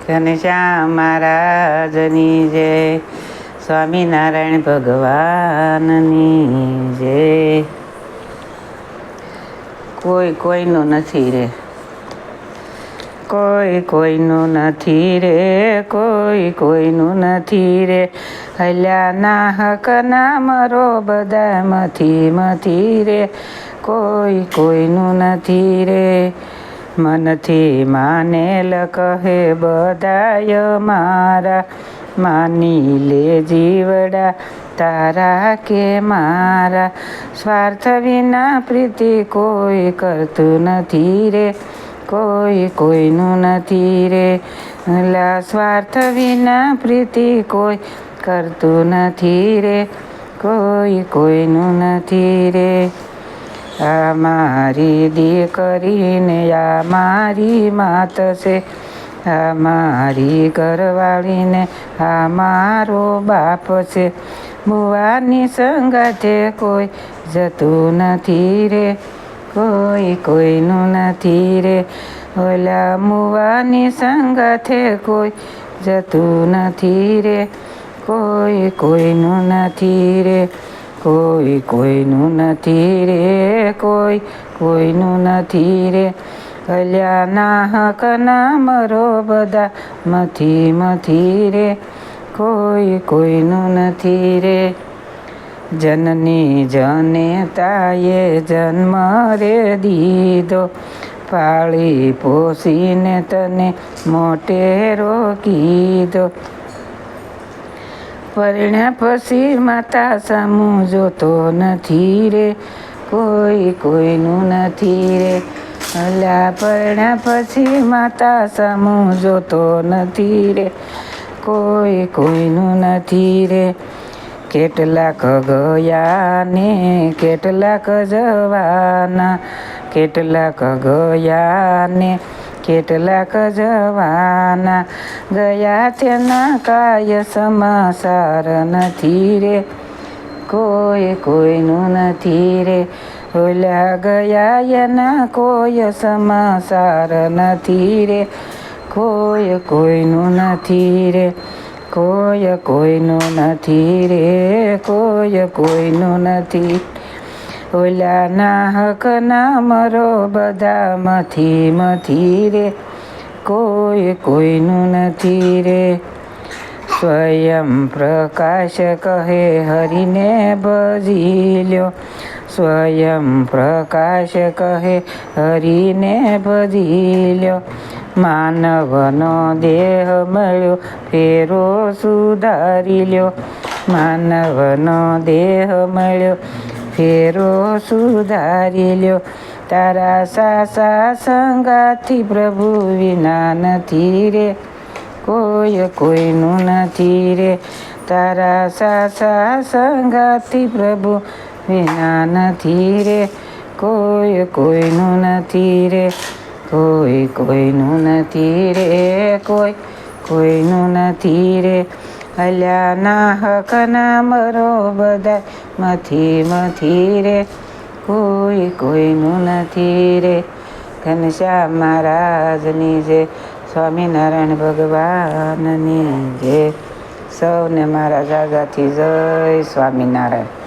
ઘનશ્યામ મહારાજની જય, સ્વામિનારાયણ ભગવાનની જય. કોઈ કોઈનું નથી રે, કોઈ કોઈનું નથી રે, કોઈ કોઈનું નથી રે. હલ્યા ના હક ના મરો બધા મથી રે, કોઈ કોઈનું નથી રે. મનથી માનેલ કહે બધાય મારા, માની લે જીવડા તારા કે મારા. સ્વાર્થ વિના પ્રીતિ કોઈ કરતું નથી રે, કોઈ કોઈનું નથી રે. સ્વાર્થ વિના પ્રીતિ કોઈ કરતું નથી રે, કોઈ કોઈનું નથી રે. આ મારી દીકરીને આ મારી માત છે, આ મારી ઘરવાળીને આ મારો બાપ છે. બુવાની સંગાથે કોઈ જતું નથી રે, કોઈ કોઈનું નથી રે. ઓલા મુવાની સંગાથે કોઈ જતું નથી રે, કોઈ કોઈનું નથી રે. કોઈ કોઈનું નથી રે, કોઈ કોઈનું નથી રે. અલ્યા ના હક ના મરો બધા મથી રે, કોઈ કોઈનું નથી રે. જનની જનેતાએ જન્મ રે દીધો, પાળી પોસીને તને મોટેરો કીધો. પરણ્યા પછી માતા સામું જોતો નથી રે, કોઈ કોઈનું નથી રે. અલા પરણ્યા પછી માતા સામું જોતો નથી રે, કોઈ કોઈનું નથી રે. કેટલાક ગયા ને કેટલાક જવાના, કેટલાક ગયા ને કેટલાક જવાના. ગયા તેના કાય સમાસાર નથી રે, કોઈ કોઈનું નથી રે. ઓલા ગયા એના કોઈ સમાસાર નથી રે, કોઈ કોઈનું નથી રે. કોઈ કોઈનું નથી રે, કોઈ કોઈનું નથી. ઓલા ના હક ના મરો બધા મથી રે, કોઈ કોઈનું નથી રે. સ્વયં પ્રકાશ કહે હરિને ભજી લ્યો, સ્વયં પ્રકાશ કહે હરિને ભજી લ્યો. માનવનો દેહ મળ્યો ફેરો સુધારી લ્યો, માનવનો દેહ મળ્યો ફેરો સુધારી લ્યો. તારા સાસા સંગાથી પ્રભુ વિના નથી રે, કોઈ કોઈનું નથી રે. તારા સાસા સંગાથી પ્રભુ વિના નથી રે, કોઈ કોઈનું નથી રે. કોઈ કોઈનું નથી રે, કોઈ કોઈનું નથી રે. અલ્યા ના હક ના મરો બધા મથી રે, કોઈ કોઈનું નથી રે. ઘનશ્યામ મહારાજની જય, સ્વામિનારાયણ ભગવાનની જય. સૌને મારા જાજાથી જય સ્વામિનારાયણ.